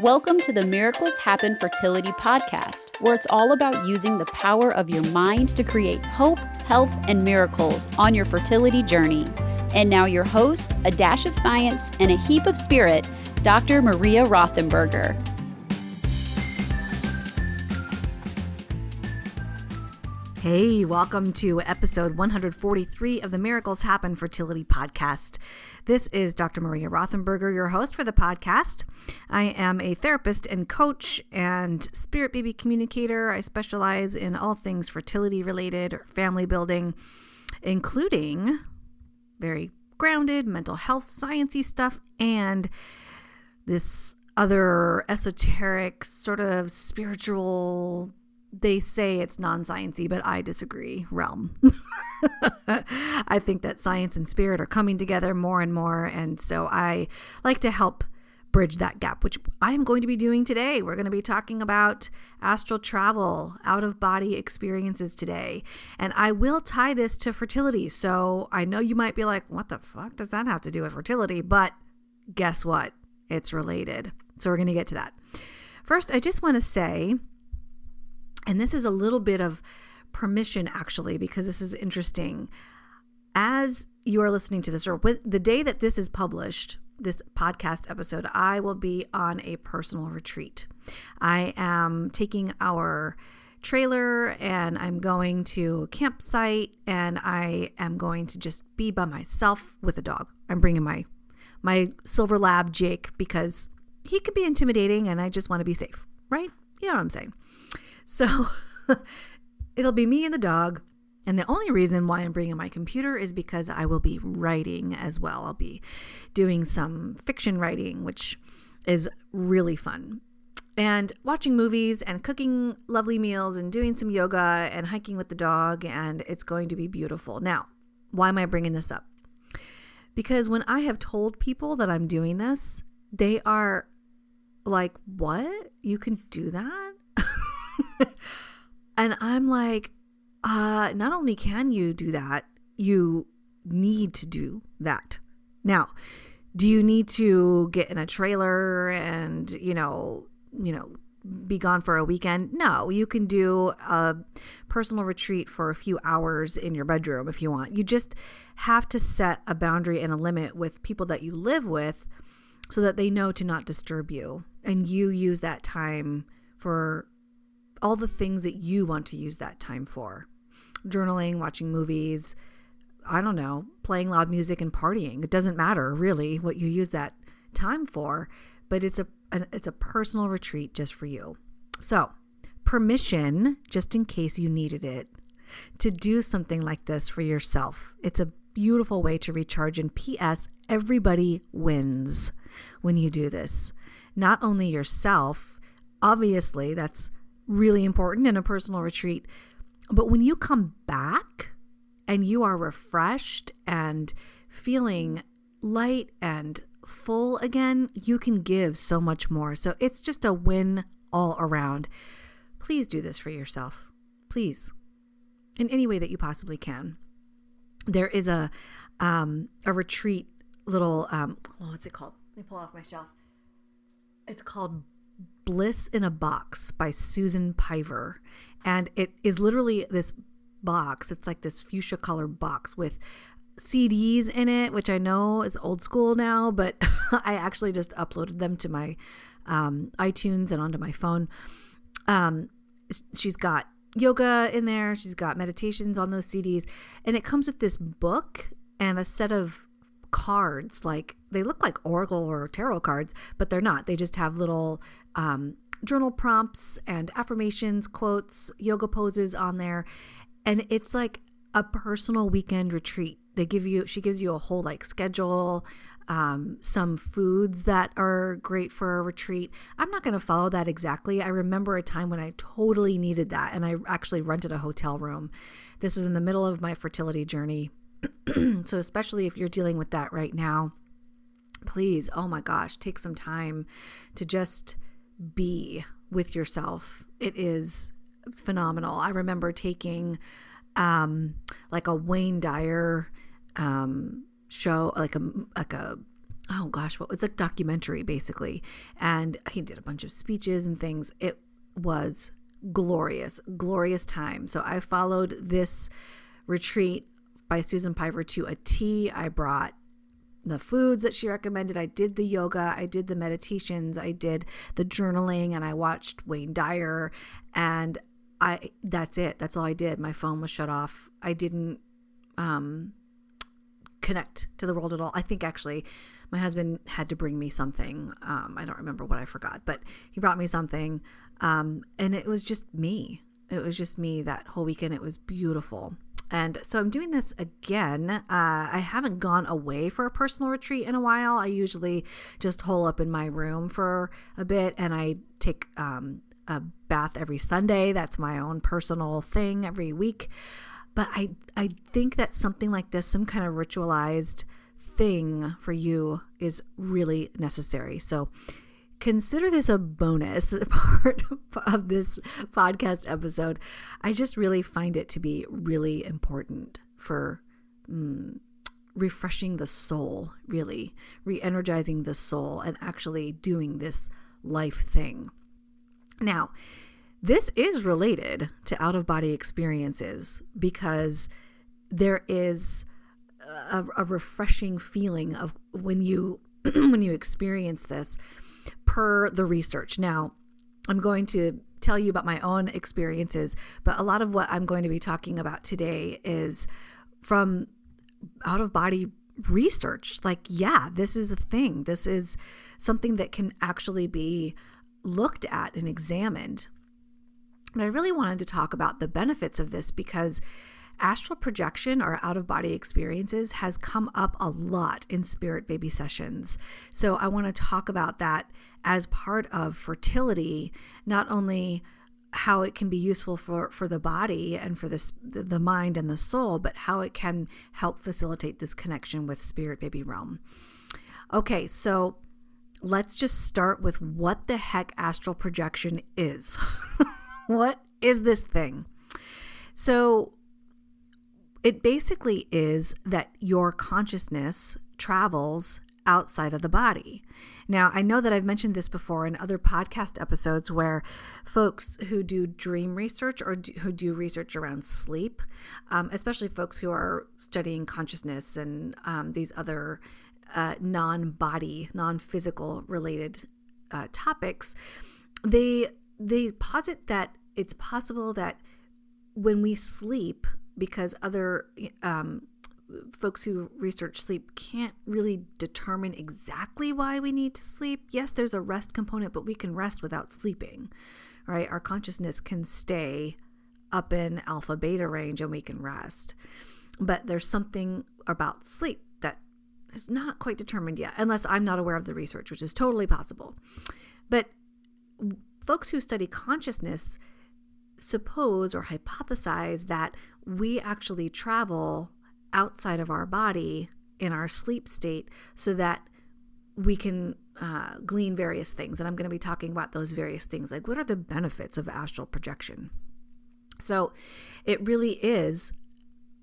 Welcome to the Miracles Happen Fertility Podcast, where it's all about using the power of your mind to create hope, health, and miracles on your fertility journey. And now your host, a dash of science and a heap of spirit, Dr. Maria Rothenberger. Hey, welcome to episode 143 of the Miracles Happen Fertility Podcast. This is Dr. Maria Rothenberger, your host for the podcast. I am a therapist and coach and spirit baby communicator. I specialize in all things fertility related or family building, including very grounded mental health sciencey stuff and this other esoteric sort of spiritual, they say it's non-sciencey, but I disagree, realm. I think that science and spirit are coming together more and more. And so I like to help bridge that gap, which I am going to be doing today. We're going to be talking about astral travel, out-of-body experiences today. And I will tie this to fertility. So I know you might be like, what the fuck does that have to do with fertility? But guess what? It's related. So we're going to get to that. First, I just want to say, and this is a little bit of permission, actually, because this is interesting. As you are listening to this, or the day that this is published, this podcast episode, I will be on a personal retreat. I am taking our trailer and I'm going to a campsite and I am going to just be by myself with a dog. I'm bringing my silver lab, Jake, because he could be intimidating and I just want to be safe, right? You know what I'm saying? So it'll be me and the dog. And the only reason why I'm bringing my computer is because I will be writing as well. I'll be doing some fiction writing, which is really fun. And watching movies and cooking lovely meals and doing some yoga and hiking with the dog. And it's going to be beautiful. Now, why am I bringing this up? Because when I have told people that I'm doing this, they are like, what? You can do that? And I'm like, not only can you do that, you need to do that. Now, do you need to get in a trailer and, be gone for a weekend? No, you can do a personal retreat for a few hours in your bedroom if you want. You just have to set a boundary and a limit with people that you live with so that they know to not disturb you. And you use that time for all the things that you want to use that time for. Journaling, watching movies, I don't know, playing loud music and partying. It doesn't matter really what you use that time for, but it's a personal retreat just for you. So, permission, just in case you needed it, to do something like this for yourself. It's a beautiful way to recharge. And P.S., everybody wins when you do this. Not only yourself, obviously that's really important in a personal retreat, but when you come back and you are refreshed and feeling light and full again, you can give so much more. So it's just a win all around. Please do this for yourself. Please. In any way that you possibly can. There is a retreat little, what's it called? Let me pull it off my shelf. It's called Bliss in a Box by Susan Piver. And it is literally this box. It's like this fuchsia colored box with CDs in it, which I know is old school now, but I actually just uploaded them to my iTunes and onto my phone. She's got yoga in there. She's got meditations on those CDs. And it comes with this book and a set of cards. Like they look like oracle or tarot cards, but they're not. They just have little journal prompts and affirmations, quotes, yoga poses on there. And it's like a personal weekend retreat. She gives you a whole like schedule, some foods that are great for a retreat. I'm not going to follow that exactly. I remember a time when I totally needed that. And I actually rented a hotel room. This was in the middle of my fertility journey. So especially if you're dealing with that right now, please, oh my gosh, take some time to just be with yourself. It is phenomenal. I remember taking like a Wayne Dyer show, like a oh gosh, what was a documentary basically. And he did a bunch of speeches and things. It was glorious, glorious time. So I followed this retreat by Susan Piver to a T. I brought the foods that she recommended. I did the yoga. I did the meditations. I did the journaling, and I watched Wayne Dyer, and that's it. That's all I did. My phone was shut off. I didn't connect to the world at all. I think actually my husband had to bring me something. I don't remember what I forgot, but he brought me something. And it was just me. It was just me that whole weekend. It was beautiful. And so I'm doing this again. I haven't gone away for a personal retreat in a while. I usually just hole up in my room for a bit, and I take a bath every Sunday. That's my own personal thing every week. But I think that something like this, some kind of ritualized thing for you, is really necessary. So consider this a bonus part of this podcast episode. I just really find it to be really important for refreshing the soul, really re-energizing the soul, and actually doing this life thing. Now, this is related to out-of-body experiences because there is a refreshing feeling of when you when you experience this, per the research. Now, I'm going to tell you about my own experiences, but a lot of what I'm going to be talking about today is from out-of-body research. Like, yeah, this is a thing. This is something that can actually be looked at and examined. But I really wanted to talk about the benefits of this because astral projection or out-of-body experiences has come up a lot in spirit baby sessions. So I want to talk about that as part of fertility, not only how it can be useful for the body and for the mind and the soul, but how it can help facilitate this connection with spirit baby realm. Okay, so let's just start with what the heck astral projection is. What is this thing? So it basically is that your consciousness travels outside of the body. Now, I know that I've mentioned this before in other podcast episodes where folks who do dream research or who do research around sleep, especially folks who are studying consciousness and these other non-body, non-physical related topics, they posit that it's possible that when we sleep, because other folks who research sleep can't really determine exactly why we need to sleep. Yes, there's a rest component, but we can rest without sleeping, right? Our consciousness can stay up in alpha beta range and we can rest. But there's something about sleep that is not quite determined yet, unless I'm not aware of the research, which is totally possible. But folks who study consciousness suppose or hypothesize that we actually travel outside of our body in our sleep state so that we can glean various things. And I'm going to be talking about those various things. Like, what are the benefits of astral projection? So it really is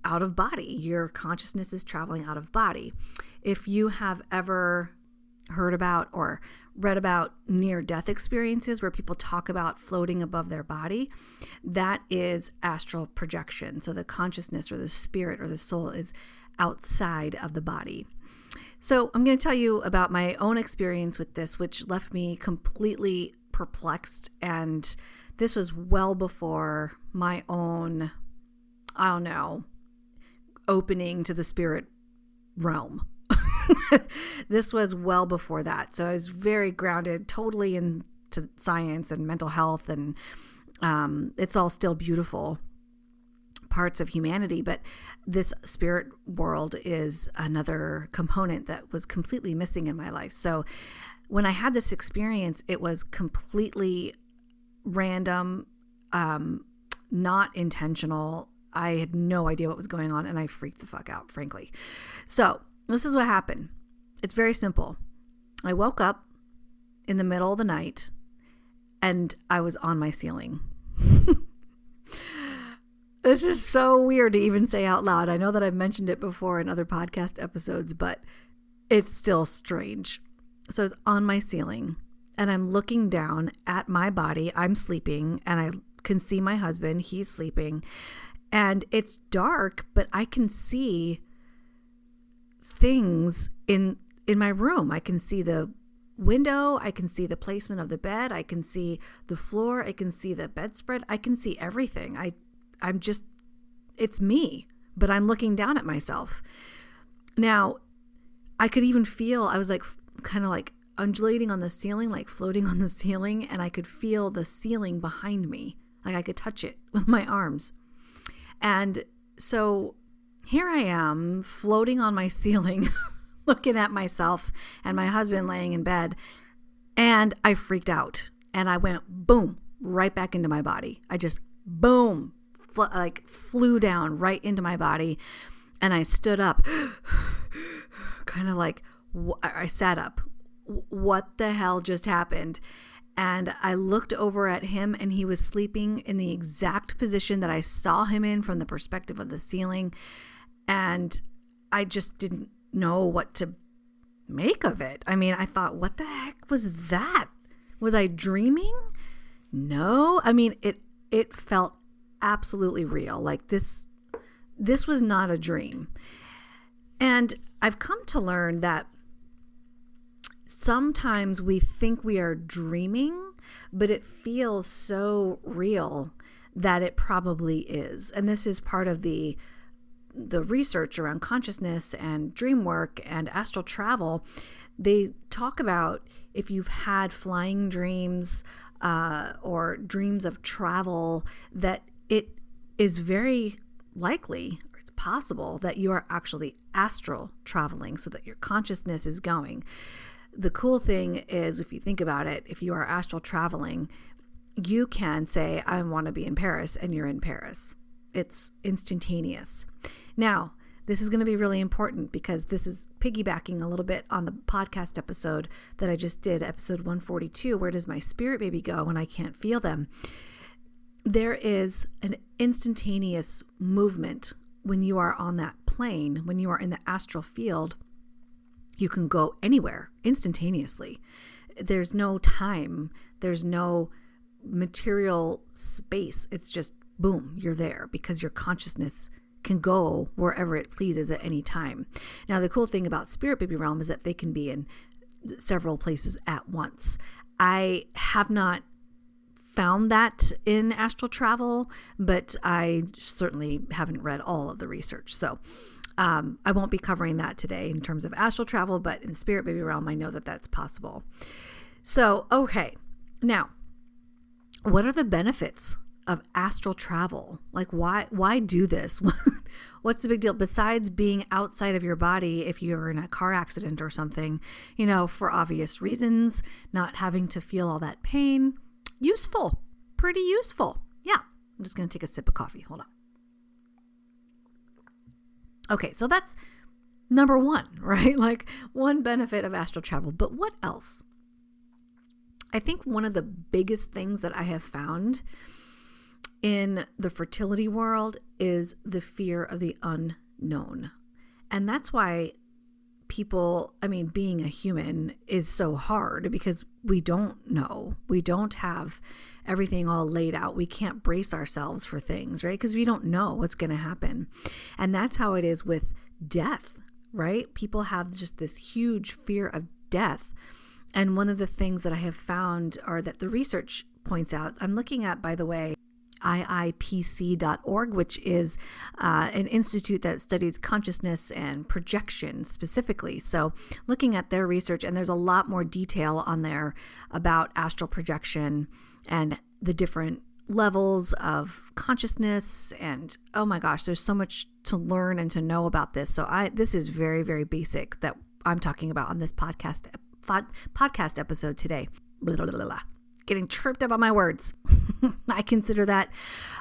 out of body. Your consciousness is traveling out of body. If you have ever heard about or read about near-death experiences where people talk about floating above their body, that is astral projection. So the consciousness or the spirit or the soul is outside of the body. So I'm going to tell you about my own experience with this, which left me completely perplexed. And this was well before my own, opening to the spirit realm. This was well before that. So I was very grounded totally into science and mental health, and it's all still beautiful parts of humanity. But this spirit world is another component that was completely missing in my life. So when I had this experience, it was completely random, not intentional. I had no idea what was going on, and I freaked the fuck out, frankly. So this is what happened. It's very simple. I woke up in the middle of the night and I was on my ceiling. This is so weird to even say out loud. I know that I've mentioned it before in other podcast episodes, but it's still strange. So it's on my ceiling and I'm looking down at my body. I'm sleeping and I can see my husband. He's sleeping and it's dark, but I can see things in my room. I can see the window. I can see the placement of the bed. I can see the floor. I can see the bedspread. I can see everything. I'm just, it's me, but I'm looking down at myself. Now, I could even feel, I was like, kind of like undulating on the ceiling, like floating on the ceiling, and I could feel the ceiling behind me. Like I could touch it with my arms. And so here I am floating on my ceiling, looking at myself and my husband laying in bed. And I freaked out and I went boom, right back into my body. I just boom, flew down right into my body. And I stood up, kind of like, I sat up. What the hell just happened? And I looked over at him and he was sleeping in the exact position that I saw him in from the perspective of the ceiling. And I just didn't know what to make of it. I mean, I thought, what the heck was that? Was I dreaming? No. I mean, it felt absolutely real. Like this was not a dream. And I've come to learn that sometimes we think we are dreaming, but it feels so real that it probably is. And this is part of the research around consciousness and dream work and astral travel. They talk about if you've had flying dreams or dreams of travel, that it is very likely, or it's possible, that you are actually astral traveling, so that your consciousness is going. The cool thing is, if you think about it, if you are astral traveling, you can say, I want to be in Paris, and you're in Paris. It's instantaneous. Now, this is going to be really important because this is piggybacking a little bit on the podcast episode that I just did, episode 142, Where Does My Spirit Baby Go When I Can't Feel Them? There is an instantaneous movement when you are on that plane, when you are in the astral field. You can go anywhere instantaneously. There's no time. There's no material space. It's just boom, you're there because your consciousness can go wherever it pleases at any time. Now, the cool thing about Spirit Baby Realm is that they can be in several places at once. I have not found that in astral travel, but I certainly haven't read all of the research. So I won't be covering that today in terms of astral travel, but in Spirit Baby Realm, I know that that's possible. So, okay. Now, what are the benefits of astral travel? Like, why do this? What's the big deal besides being outside of your body if you're in a car accident or something, for obvious reasons, not having to feel all that pain? Useful, pretty useful. Yeah. I'm just going to take a sip of coffee. Hold on. Okay. So that's number one, right? Like one benefit of astral travel, but what else? I think one of the biggest things that I have found in the fertility world is the fear of the unknown. And that's why being a human is so hard because we don't know. We don't have everything all laid out. We can't brace ourselves for things, right? Because we don't know what's going to happen. And that's how it is with death, right? People have just this huge fear of death. And one of the things that I have found are that the research points out, I'm looking at, by the way, IIPC.org, which is an institute that studies consciousness and projection specifically. So looking at their research, and there's a lot more detail on there about astral projection and the different levels of consciousness. And oh my gosh, there's so much to learn and to know about this. So this is very, very basic that I'm talking about on this podcast episode today. Blah, blah, blah, blah. Getting tripped up on my words. I consider that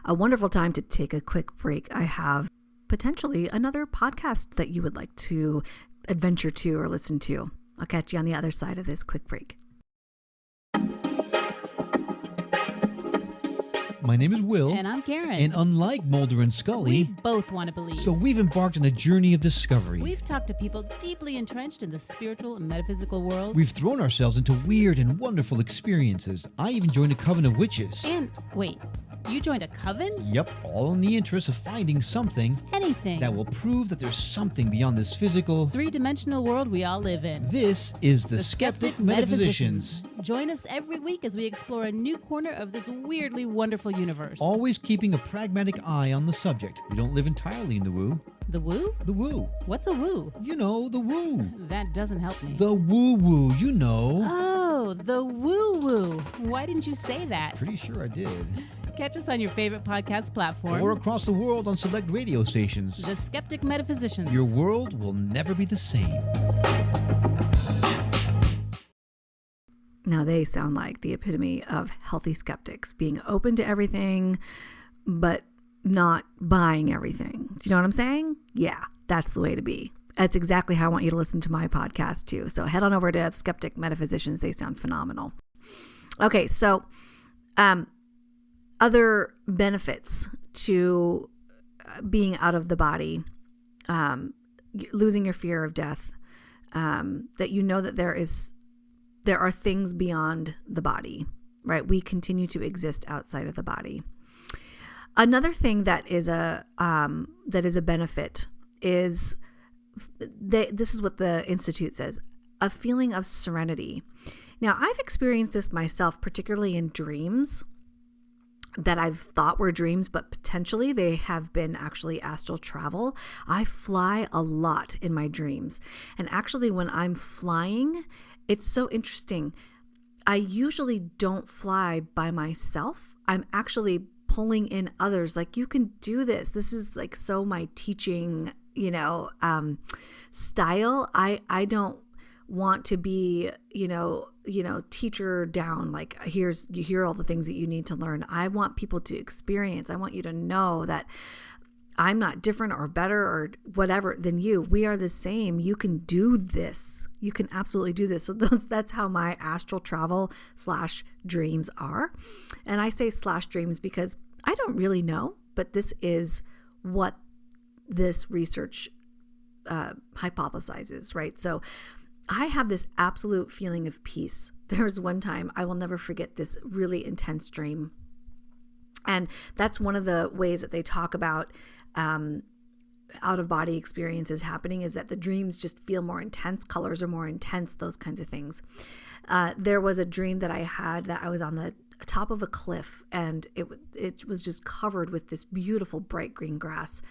a wonderful time to take a quick break. I have potentially another podcast that you would like to adventure to or listen to. I'll catch you on the other side of this quick break. My name is Will. And I'm Karen. And unlike Mulder and Scully, we both want to believe. So we've embarked on a journey of discovery. We've talked to people deeply entrenched in the spiritual and metaphysical world. We've thrown ourselves into weird and wonderful experiences. I even joined a coven of witches. And wait, you joined a coven? Yep, all in the interest of finding something. Anything. That will prove that there's something beyond this physical, three-dimensional world we all live in. This is the Skeptic Metaphysicians. Join us every week as we explore a new corner of this weirdly wonderful universe. Always keeping a pragmatic eye on the subject. We don't live entirely in the woo. The woo? The woo. What's a woo? You know, the woo. That doesn't help me. The woo-woo, you know. Oh, the woo-woo. Why didn't you say that? Pretty sure I did. Catch us on your favorite podcast platform. Or across the world on select radio stations. The Skeptic Metaphysicians. Your world will never be the same. Now they sound like the epitome of healthy skeptics, being open to everything, but not buying everything. Do you know what I'm saying? Yeah, that's the way to be. That's exactly how I want you to listen to my podcast too. So head on over to Skeptic Metaphysicians. They sound phenomenal. Okay, so other benefits to being out of the body, losing your fear of death, that you know that there are things beyond the body, right? We continue to exist outside of the body. Another thing that is a benefit is this is what the Institute says: a feeling of serenity. Now, I've experienced this myself, particularly in dreams that I've thought were dreams, but potentially they have been actually astral travel. I fly a lot in my dreams. And actually when I'm flying, it's so interesting. I usually don't fly by myself. I'm actually pulling in others. Like, you can do this. This is like so my teaching, style. I don't want to be, teacher down, like you hear all the things that you need to learn. I want people to experience. I want you to know that I'm not different or better or whatever than you. We are the same. You can do this. You can absolutely do this. So that's how my astral travel / dreams are. And I say / dreams because I don't really know, but this is what this research hypothesizes, right? So I have this absolute feeling of peace. There was one time, I will never forget this really intense dream. And that's one of the ways that they talk about out-of-body experiences happening, is that the dreams just feel more intense, colors are more intense, those kinds of things. There was a dream that I had that I was on the top of a cliff, and it was just covered with this beautiful bright green grass.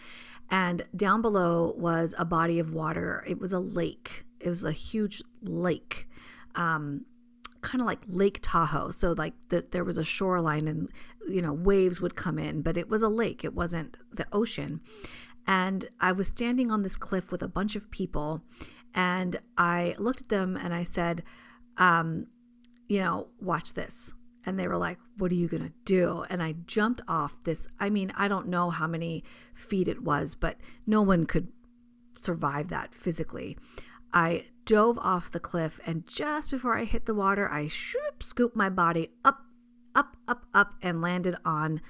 And down below was a body of water. It was a lake. It was a huge lake, kind of like Lake Tahoe. So like there was a shoreline and, waves would come in, but it was a lake. It wasn't the ocean. And I was standing on this cliff with a bunch of people, and I looked at them and I said, watch this. And they were like, what are you going to do? And I jumped off this. I mean, I don't know how many feet it was, but no one could survive that physically. I dove off the cliff, and just before I hit the water, I scooped my body up, and landed on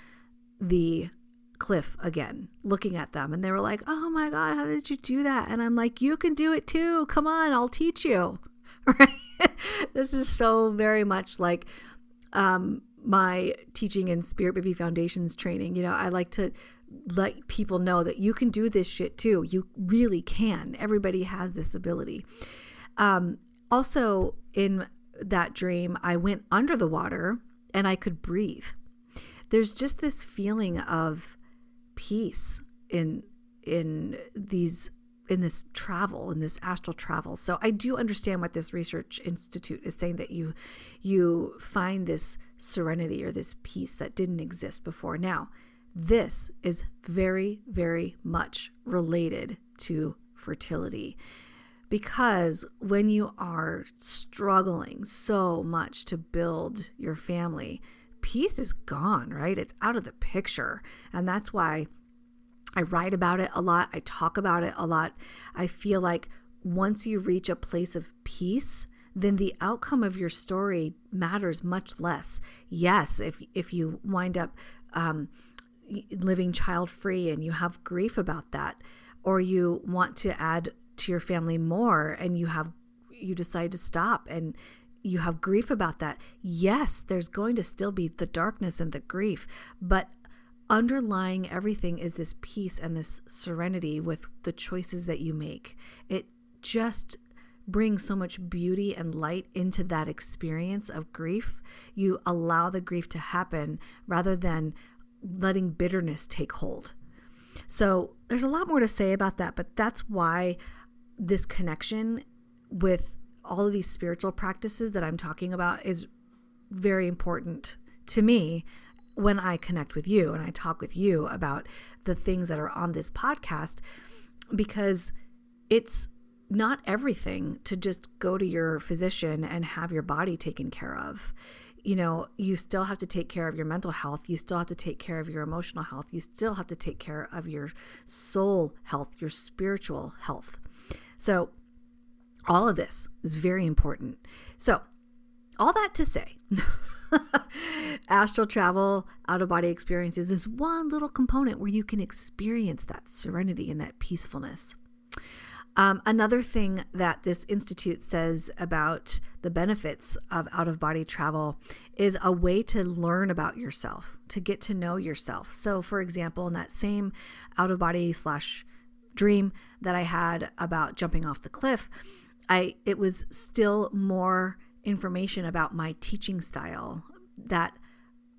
the cliff again, looking at them. And they were like, oh my God, how did you do that? And I'm like, you can do it too. Come on, I'll teach you. Right? This is so very much like my teaching in Spirit Baby Foundations training. I like to let people know that you can do this shit too. You really can. Everybody has this ability. Also in that dream, I went under the water and I could breathe. There's just this feeling of peace in this travel, in this astral travel. So I do understand what this research institute is saying, that you find this serenity or this peace that didn't exist before. Now, this is very, very much related to fertility, because when you are struggling so much to build your family, peace is gone, right? It's out of the picture. And that's why I write about it a lot. I talk about it a lot. I feel like once you reach a place of peace, then the outcome of your story matters much less. Yes, if you wind up living child-free and you have grief about that, or you want to add to your family more and you decide to stop and you have grief about that. Yes, there's going to still be the darkness and the grief, but underlying everything is this peace and this serenity with the choices that you make. It just brings so much beauty and light into that experience of grief. You allow the grief to happen rather than letting bitterness take hold. So there's a lot more to say about that, but that's why this connection with all of these spiritual practices that I'm talking about is very important to me when I connect with you and I talk with you about the things that are on this podcast, because it's not everything to just go to your physician and have your body taken care of. You still have to take care of your mental health. You still have to take care of your emotional health. You still have to take care of your soul health, your spiritual health. So all of this is very important. So all that to say, astral travel, out-of-body experiences is one little component where you can experience that serenity and that peacefulness. Another thing that this institute says about the benefits of out-of-body travel is a way to learn about yourself, to get to know yourself. So, for example, in that same out-of-body / dream that I had about jumping off the cliff, it was still more information about my teaching style, that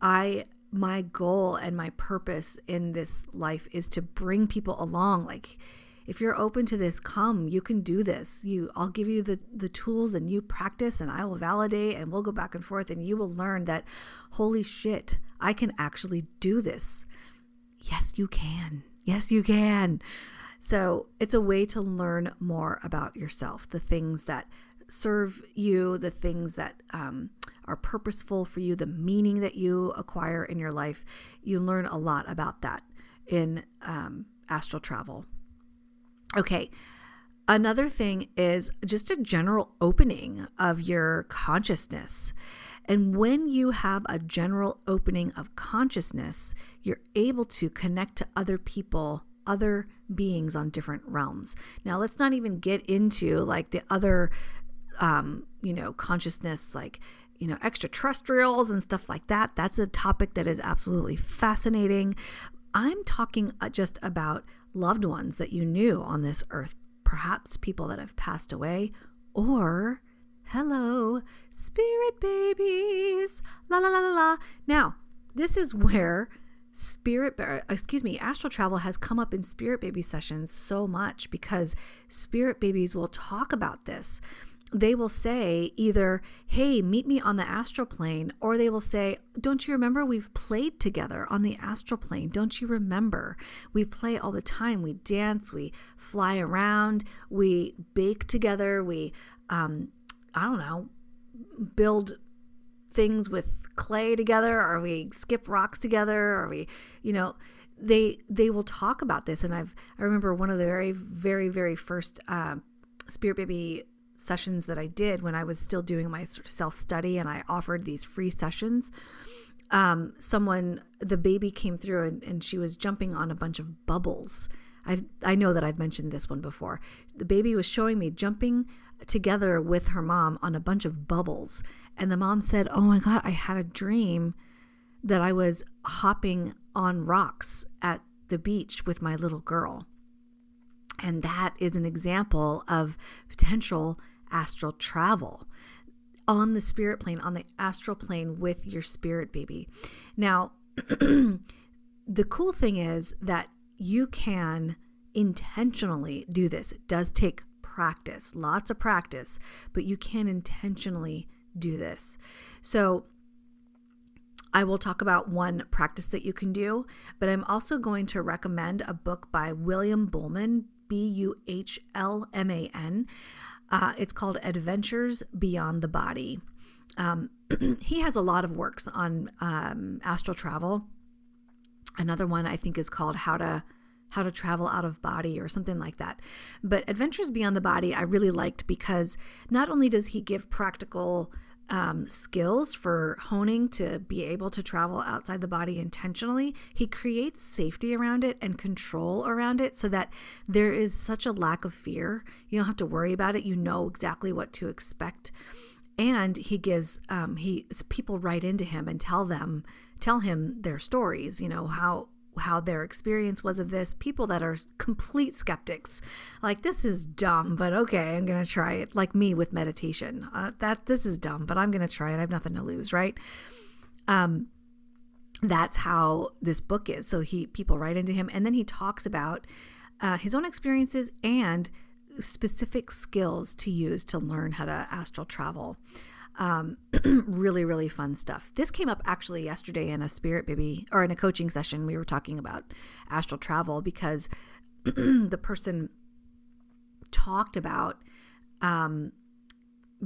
my goal and my purpose in this life is to bring people along. Like, if you're open to this, come, you can do this. I'll give you the tools and you practice and I will validate and we'll go back and forth and you will learn that, holy shit, I can actually do this. Yes, you can. Yes, you can. So it's a way to learn more about yourself, the things that serve you, the things that are purposeful for you, the meaning that you acquire in your life. You learn a lot about that in astral travel. Okay, another thing is just a general opening of your consciousness. And when you have a general opening of consciousness, you're able to connect to other people, other beings on different realms. Now, let's not even get into like the other, consciousness, like, extraterrestrials and stuff like that. That's a topic that is absolutely fascinating. I'm talking just about loved ones that you knew on this earth, perhaps people that have passed away, or, hello, spirit babies, la la la la la. Now, this is where astral travel has come up in spirit baby sessions so much, because spirit babies will talk about this. They will say either, hey, meet me on the astral plane, or they will say, don't you remember we've played together on the astral plane? Don't you remember? We play all the time. We dance, we fly around, we bake together, we, build things with clay together, or we skip rocks together, or we, they will talk about this. And I remember one of the very, very, very first spirit baby sessions that I did when I was still doing my self-study, and I offered these free sessions. The baby came through and she was jumping on a bunch of bubbles. I know that I've mentioned this one before. The baby was showing me jumping together with her mom on a bunch of bubbles. And the mom said, oh my God, I had a dream that I was hopping on rocks at the beach with my little girl. And that is an example of potential astral travel on the spirit plane, on the astral plane with your spirit baby. Now, the cool thing is that you can intentionally do this. It does take practice, lots of practice, but you can intentionally do this. So I will talk about one practice that you can do, but I'm also going to recommend a book by William Buhlman, Buhlman. It's called Adventures Beyond the Body. He has a lot of works on astral travel. Another one I think is called How to Travel Out of Body or something like that. But Adventures Beyond the Body I really liked, because not only does he give practical skills for honing to be able to travel outside the body intentionally, he creates safety around it and control around it so that there is such a lack of fear. You don't have to worry about it. You know exactly what to expect. And he gives, people write into him and tell him their stories, how their experience was of this. People that are complete skeptics, like, this is dumb, but okay, I'm going to try it. Like me with meditation, this is dumb, but I'm going to try it. I have nothing to lose, right? That's how this book is. So people write into him, and then he talks about his own experiences and specific skills to use to learn how to astral travel. Really, really fun stuff. This came up actually yesterday in a Spirit Baby, or in a coaching session. We were talking about astral travel because the person talked about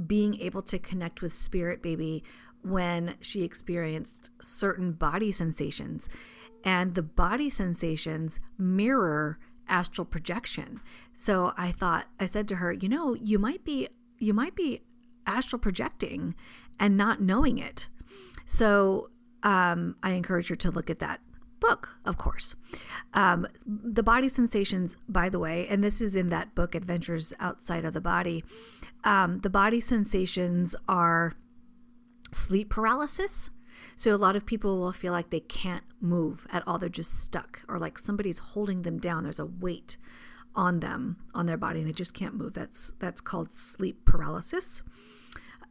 being able to connect with Spirit Baby when she experienced certain body sensations, and the body sensations mirror astral projection. So I said to her, you might be astral projecting and not knowing it. So I encourage her to look at that book, of course. The body sensations, by the way, and this is in that book, Adventures Outside of the Body, the body sensations are sleep paralysis. So a lot of people will feel like they can't move at all. They're just stuck, or like somebody's holding them down. There's a weight on them, on their body, and they just can't move. That's called sleep paralysis.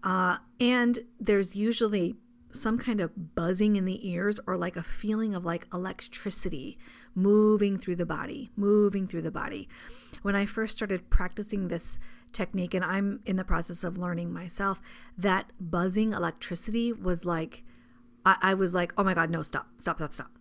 And there's usually some kind of buzzing in the ears, or like a feeling of like electricity moving through the body. When I first started practicing this technique, and I'm in the process of learning myself, that buzzing electricity was like, I was like, oh my God, no, stop.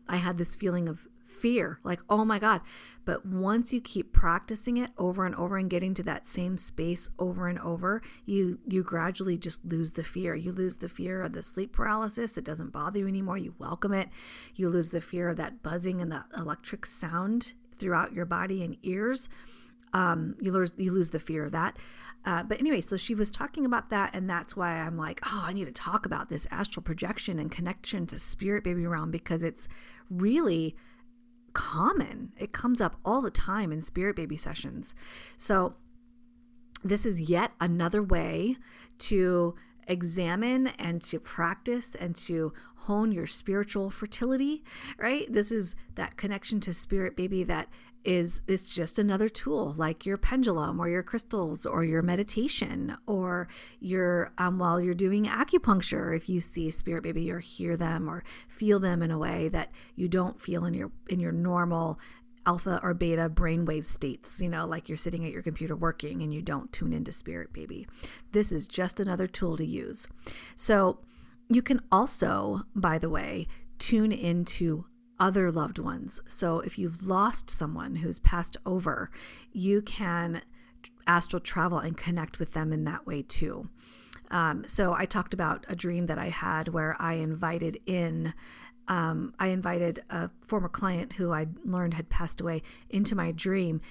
I had this feeling of fear, like, oh my God. But once you keep practicing it over and over and getting to that same space over and over, you gradually just lose the fear. You lose the fear of the sleep paralysis. It doesn't bother you anymore. You welcome it. You lose the fear of that buzzing and that electric sound throughout your body and ears. You lose the fear of that. But anyway, so she was talking about that, and that's why I'm like, oh, I need to talk about this astral projection and connection to Spirit Baby realm, because it's really common. It comes up all the time in Spirit Baby sessions. So this is yet another way to examine and to practice and to hone your spiritual fertility, right? This is that connection to Spirit Baby that it's just another tool, like your pendulum or your crystals or your meditation or your while you're doing acupuncture. If you see Spirit Baby or hear them or feel them in a way that you don't feel in your normal alpha or beta brainwave states, like you're sitting at your computer working and you don't tune into Spirit Baby. This is just another tool to use. So you can also, by the way, tune into other loved ones. So if you've lost someone who's passed over, you can astral travel and connect with them in that way too. So I talked about a dream that I had where I invited a former client who I learned had passed away into my dream.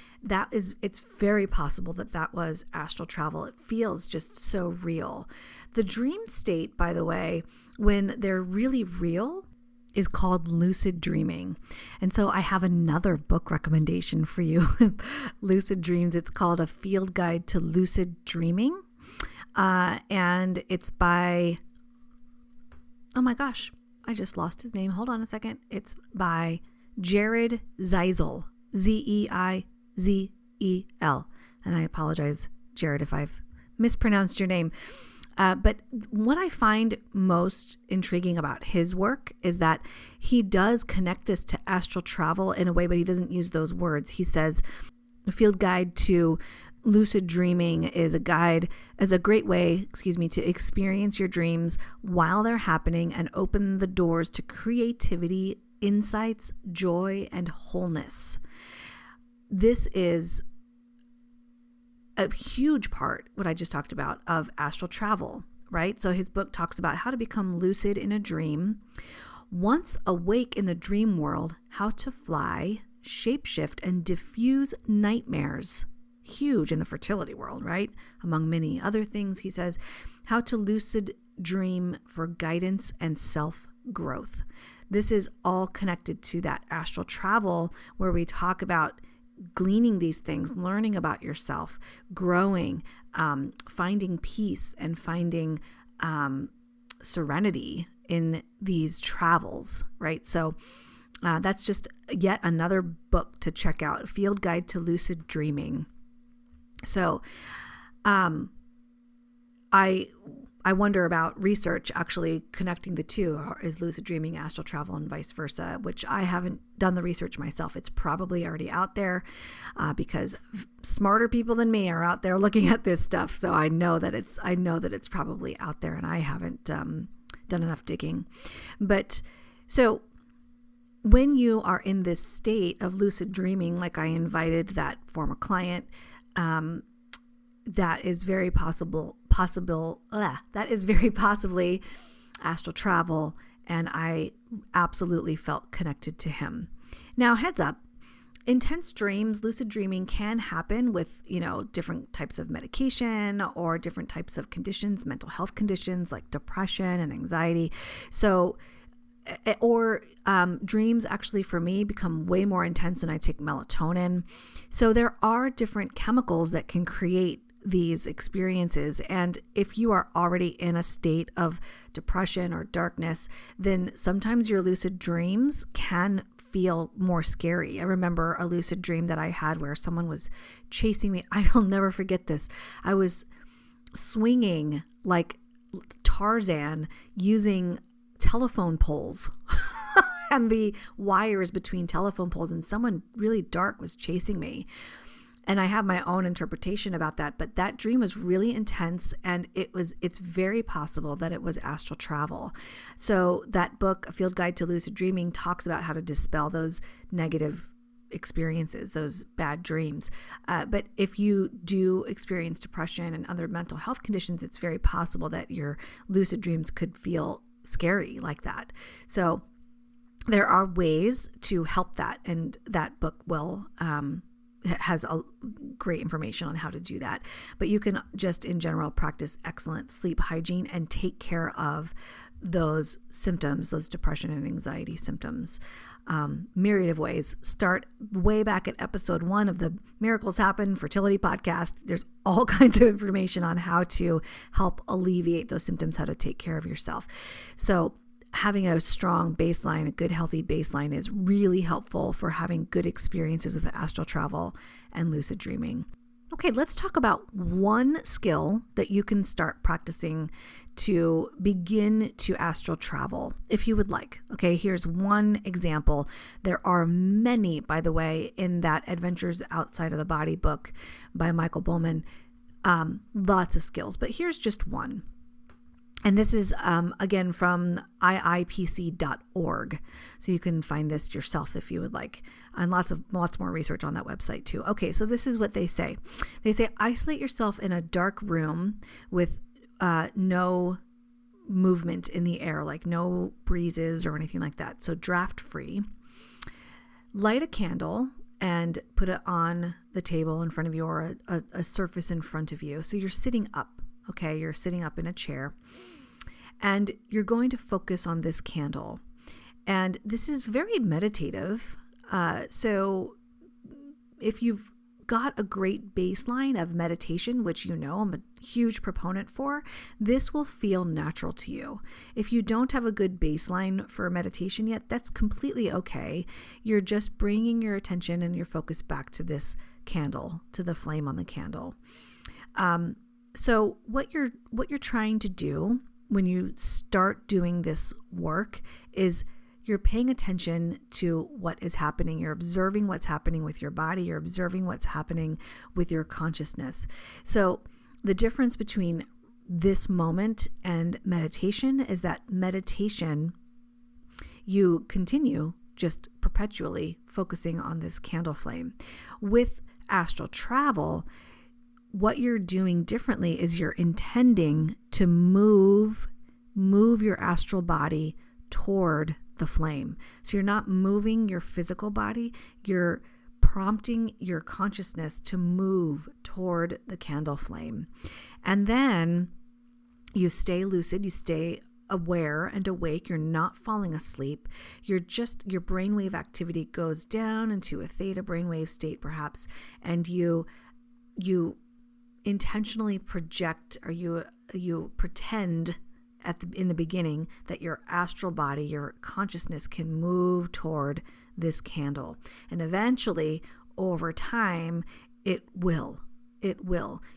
It's very possible that was astral travel. It feels just so real. The dream state, by the way, when they're really real, is called lucid dreaming. And so I have another book recommendation for you, Lucid Dreams. It's called A Field Guide to Lucid Dreaming. And it's by, oh my gosh, I just lost his name. Hold on a second. It's by Jared Zeisel, Zeizel. And I apologize, Jared, if I've mispronounced your name. But what I find most intriguing about his work is that he does connect this to astral travel in a way, but he doesn't use those words. He says, a field guide to lucid dreaming is a great way, to experience your dreams while they're happening and open the doors to creativity, insights, joy, and wholeness. This is a huge part, what I just talked about, of astral travel, right? So his book talks about how to become lucid in a dream. Once awake in the dream world, how to fly, shapeshift, and diffuse nightmares. Huge in the fertility world, right? Among many other things, he says, how to lucid dream for guidance and self-growth. This is all connected to that astral travel where we talk about gleaning these things, learning about yourself, growing, finding peace and finding serenity in these travels, right? So that's just yet another book to check out, Field Guide to Lucid Dreaming. So I wonder about research actually connecting the two. Is lucid dreaming astral travel and vice versa, which I haven't done the research myself. It's probably already out there because smarter people than me are out there looking at this stuff. So I know that it's probably out there, and I haven't done enough digging. But so when you are in this state of lucid dreaming, like I invited that former client, that is very that is very possibly astral travel, and I absolutely felt connected to him. Now, heads up, intense dreams, lucid dreaming can happen with, different types of medication or different types of conditions, mental health conditions like depression and anxiety. So, dreams actually for me become way more intense when I take melatonin. So there are different chemicals that can create these experiences. And if you are already in a state of depression or darkness, then sometimes your lucid dreams can feel more scary. I remember a lucid dream that I had where someone was chasing me. I'll never forget this. I was swinging like Tarzan using telephone poles and the wires between telephone poles, and someone really dark was chasing me. And I have my own interpretation about that, but that dream was really intense, and it's very possible that it was astral travel. So that book, A Field Guide to Lucid Dreaming, talks about how to dispel those negative experiences, those bad dreams. But if you do experience depression and other mental health conditions, it's very possible that your lucid dreams could feel scary like that. So there are ways to help that, and that book has a great information on how to do that. But you can just in general practice excellent sleep hygiene and take care of those symptoms, those depression and anxiety symptoms. Myriad of ways. Start way back at episode 1 of the Miracles Happen Fertility podcast. There's all kinds of information on how to help alleviate those symptoms, how to take care of yourself. So having a strong baseline, a good healthy baseline, is really helpful for having good experiences with astral travel and lucid dreaming. Okay, let's talk about one skill that you can start practicing to begin to astral travel if you would like. Okay, here's one example. There are many, by the way, in that Adventures Outside of the Body book by Michael Bowman. Lots of skills, but here's just one. And this is, again, from iipc.org. So you can find this yourself if you would like. And lots more research on that website too. Okay, so this is what they say. They say, isolate yourself in a dark room with no movement in the air, like no breezes or anything like that. So draft free. Light a candle and put it on the table in front of you, or a surface in front of you. So you're sitting up. Okay, you're sitting up in a chair, and you're going to focus on this candle. And this is very meditative. So if you've got a great baseline of meditation, which I'm a huge proponent for, this will feel natural to you. If you don't have a good baseline for meditation yet, that's completely okay. You're just bringing your attention and your focus back to this candle, to the flame on the candle. So what you're trying to do when you start doing this work is you're paying attention to what is happening. You're observing what's happening with your body. You're observing what's happening with your consciousness. So the difference between this moment and meditation is that meditation, you continue just perpetually focusing on this candle flame. With astral travel, what you're doing differently is you're intending to move your astral body toward the flame. So you're not moving your physical body, you're prompting your consciousness to move toward the candle flame. And then You stay lucid, you stay aware and awake. You're not falling asleep. Your brainwave activity goes down into a theta brainwave state perhaps, and you intentionally project, or you pretend in the beginning that your astral body, your consciousness, can move toward this candle. And eventually, over time, it will.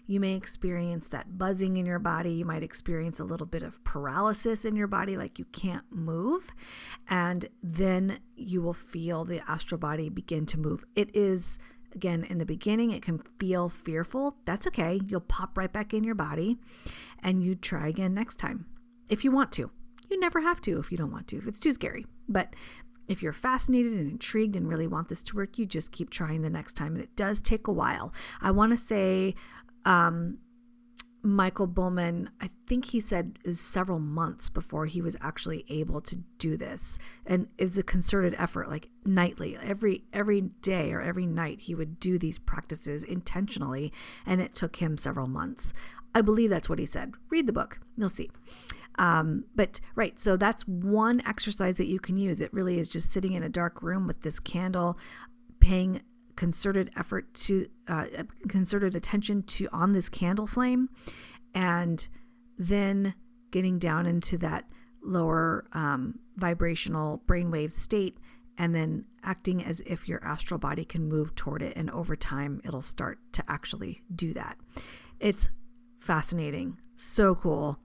You may experience that buzzing in your body. You might experience a little bit of paralysis in your body, like you can't move. And then you will feel the astral body begin to move. It is, again, in the beginning, it can feel fearful. That's okay. You'll pop right back in your body and you try again next time if you want to. You never have to if you don't want to, if it's too scary. But if you're fascinated and intrigued and really want this to work, you just keep trying the next time. And it does take a while. I want to say Michael Bullman, I think he said it was several months before he was actually able to do this. And it was a concerted effort, like nightly, every day or every night he would do these practices intentionally. And it took him several months. I believe that's what he said. Read the book. You'll see. Right. So that's one exercise that you can use. It really is just sitting in a dark room with this candle, paying concerted attention on this candle flame, and then getting down into that lower vibrational brainwave state, and then acting as if your astral body can move toward it. And over time, it'll start to actually do that. It's fascinating. So cool.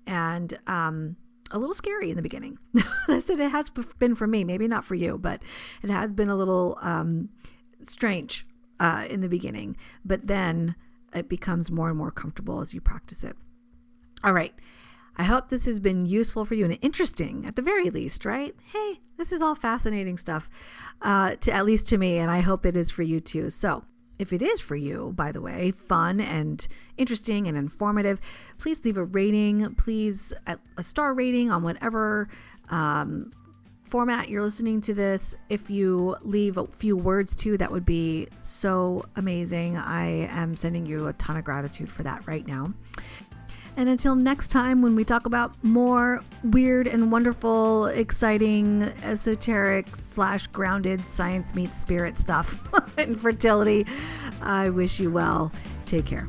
And a little scary in the beginning. I said it has been for me, maybe not for you, but it has been a little strange in the beginning. But then it becomes more and more comfortable as you practice it. All right. I hope this has been useful for you and interesting at the very least, right? Hey, this is all fascinating stuff, at least to me, and I hope it is for you too. So if it is for you, by the way, fun and interesting and informative, please leave a rating, please a star rating on whatever format you're listening to this. If you leave a few words too, that would be so amazing. I am sending you a ton of gratitude for that right now. And until next time, when we talk about more weird and wonderful, exciting, esoteric / grounded science meets spirit stuff and fertility, I wish you well. Take care.